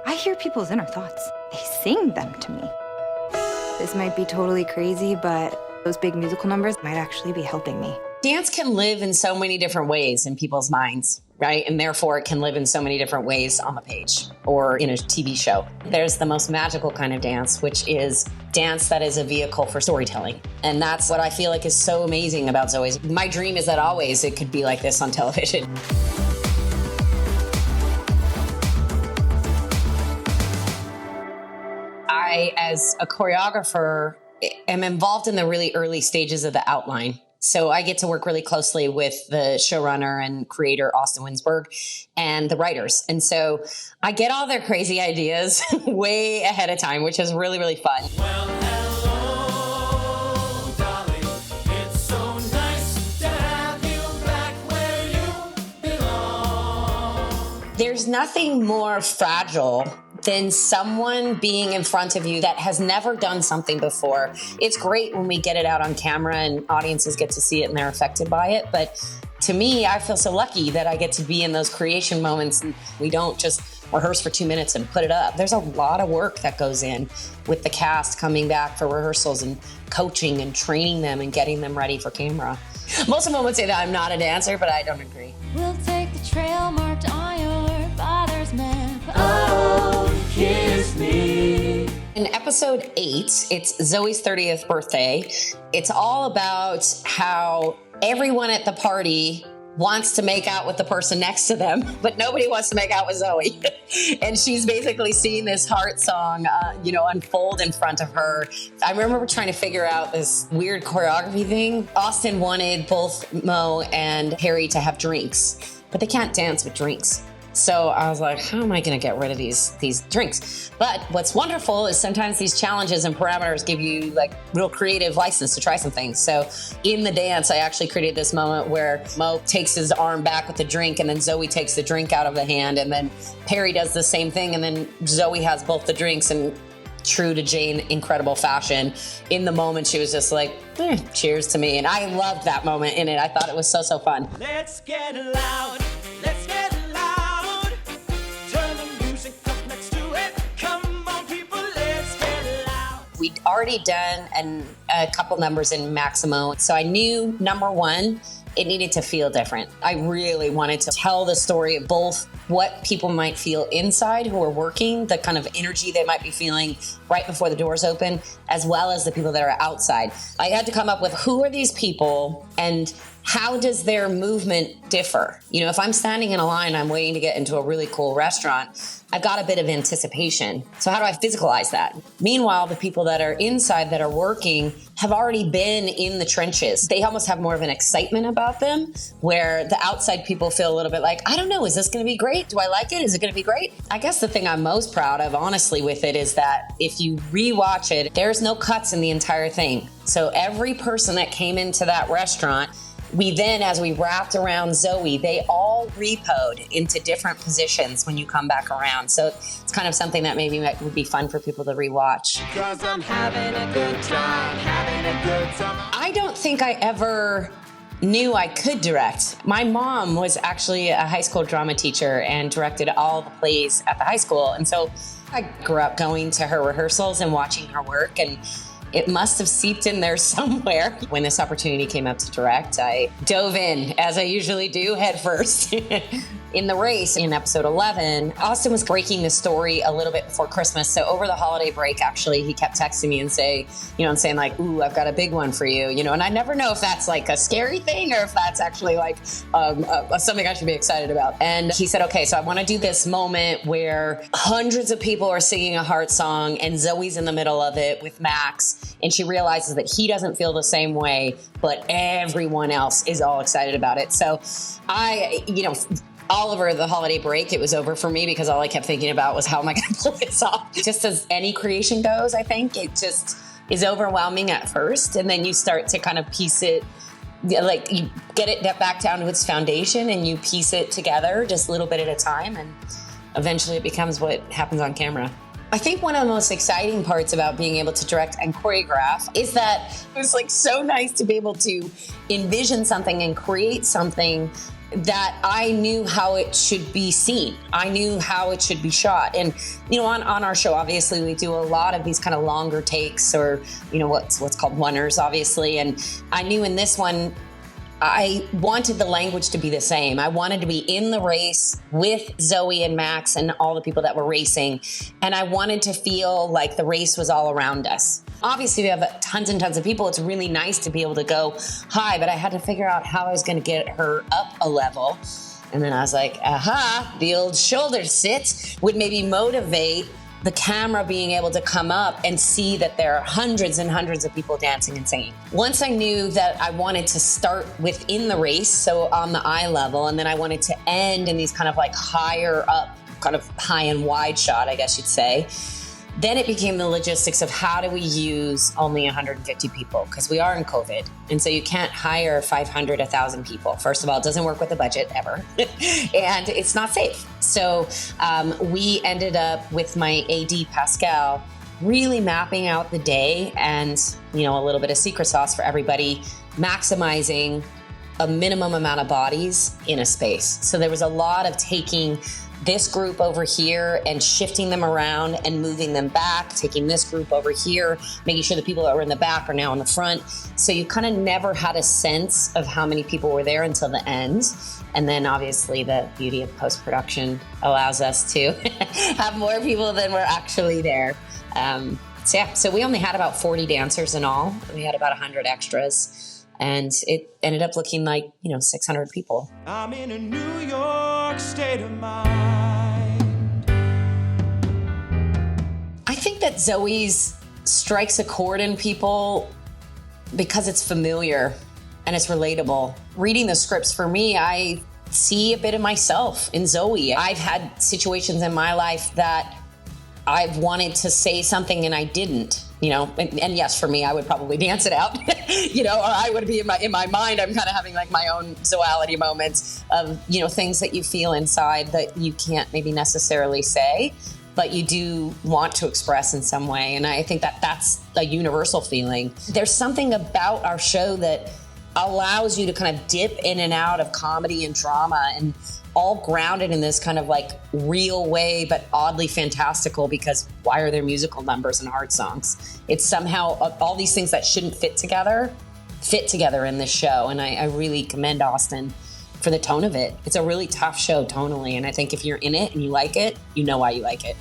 I hear people's inner thoughts. They sing them to me. This might be totally crazy, but those big musical numbers might actually be helping me. Dance can live in so many different ways in people's minds, right? And therefore it can live in so many different ways on the page or in a TV show. There's the most magical kind of dance, which is dance that is a vehicle for storytelling. And that's what I feel like is so amazing about Zoey's. My dream is that always it could be like this on television. I, as a choreographer, am involved in the really early stages of the outline. So I get to work really closely with the showrunner and creator, Austin Winsberg, and the writers. And so I get all their crazy ideas way ahead of time, which is really, really fun. Well, hello, darling. It's so nice to have you back where you belong. There's nothing more fragile than someone being in front of you that has never done something before. It's great when we get it out on camera and audiences get to see it and they're affected by it. But to me, I feel so lucky that I get to be in those creation moments and we don't just rehearse for 2 minutes and put it up. There's a lot of work that goes in with the cast coming back for rehearsals and coaching and training them and getting them ready for camera. Most of them would say that I'm not a dancer, but I don't agree. We'll take the trail marked on your father's map. Oh, kiss me. In episode 8, it's Zoey's 30th birthday. It's all about how everyone at the party wants to make out with the person next to them, but nobody wants to make out with Zoey. And she's basically seeing this heart song, unfold in front of her. I remember trying to figure out this weird choreography thing. Austin wanted both Mo and Harry to have drinks, but they can't dance with drinks. So I was like, how am I going to get rid of these drinks? But what's wonderful is sometimes these challenges and parameters give you like real creative license to try some things. So in the dance, I actually created this moment where Mo takes his arm back with the drink and then Zoey takes the drink out of the hand and then Perry does the same thing and then Zoey has both the drinks and true to Jane, incredible fashion. In the moment, she was just like, cheers to me. And I loved that moment in it. I thought it was so, so fun. Let's get loud. Let's get loud. Turn the music up next to it. Come on, people, let's get loud. We'd already done a couple numbers in Maximo. So I knew, number one, it needed to feel different. I really wanted to tell the story of both what people might feel inside who are working, the kind of energy they might be feeling right before the doors open, as well as the people that are outside. I had to come up with who are these people and how does their movement differ? You know, if I'm standing in a line, I'm waiting to get into a really cool restaurant, I've got a bit of anticipation. So how do I physicalize that? Meanwhile, the people that are inside that are working have already been in the trenches. They almost have more of an excitement about them, where the outside people feel a little bit like, I don't know, is this going to be great? Do I like it? Is it going to be great? I guess the thing I'm most proud of, honestly, with it is that if you rewatch it, there's no cuts in the entire thing. So every person that came into that restaurant, we then, as we wrapped around Zoey, they all repoed into different positions when you come back around. So it's kind of something that maybe would be fun for people to rewatch. 'Cause I'm having a good time, having a good time. I don't think I ever knew I could direct. My mom was actually a high school drama teacher and directed all the plays at the high school. And so I grew up going to her rehearsals and watching her work, and it must have seeped in there somewhere. When this opportunity came up to direct, I dove in, as I usually do, head first. In the race, in episode 11, Austin was breaking the story a little bit before Christmas. So over the holiday break, actually, he kept texting me and saying like, ooh, I've got a big one for you, and I never know if that's like a scary thing or if that's actually like something I should be excited about. And he said, okay, so I want to do this moment where hundreds of people are singing a heart song and Zoey's in the middle of it with Max. And she realizes that he doesn't feel the same way, but everyone else is all excited about it. So all over the holiday break, it was over for me because all I kept thinking about was how am I going to pull this off? Just as any creation goes, I think it just is overwhelming at first. And then you start to kind of piece it, like you get it back down to its foundation and you piece it together just a little bit at a time. And eventually it becomes what happens on camera. I think one of the most exciting parts about being able to direct and choreograph is that it was like so nice to be able to envision something and create something that I knew how it should be seen. I knew how it should be shot. And, on our show, obviously, we do a lot of these kind of longer takes or, what's called oneers, obviously. And I knew in this one, I wanted the language to be the same. I wanted to be in the race with Zoey and Max and all the people that were racing. And I wanted to feel like the race was all around us. Obviously, we have tons and tons of people. It's really nice to be able to go high, but I had to figure out how I was going to get her up a level. And then I was like, the old shoulder sit would maybe motivate the camera being able to come up and see that there are hundreds and hundreds of people dancing and singing. Once I knew that I wanted to start within the race, so on the eye level, and then I wanted to end in these kind of like higher up, kind of high and wide shot, I guess you'd say. Then it became the logistics of how do we use only 150 people? Because we are in COVID. And so you can't hire 500, 1,000 people. First of all, it doesn't work with the budget ever. And it's not safe. So we ended up with my AD, Pascal, really mapping out the day and, a little bit of secret sauce for everybody, maximizing a minimum amount of bodies in a space. So there was a lot of taking this group over here and shifting them around and moving them back, taking this group over here, making sure the people that were in the back are now in the front. So you kind of never had a sense of how many people were there until the end. And then obviously the beauty of post-production allows us to have more people than were actually there. So we only had about 40 dancers in all. We had about 100 extras. And it ended up looking like, 600 people. I'm in a New York state of mind. I think that Zoey's strikes a chord in people because it's familiar and it's relatable. Reading the scripts for me, I see a bit of myself in Zoey. I've had situations in my life that I've wanted to say something and I didn't. And yes, for me, I would probably dance it out, or I would be in my mind. I'm kind of having like my own zoality moments of, things that you feel inside that you can't maybe necessarily say, but you do want to express in some way. And I think that that's a universal feeling. There's something about our show that allows you to kind of dip in and out of comedy and drama and all grounded in this kind of like real way, but oddly fantastical, because why are there musical numbers and hard songs? It's somehow all these things that shouldn't fit together in this show. And I really commend Austin for the tone of it. It's a really tough show tonally. And I think if you're in it and you like it, you know why you like it.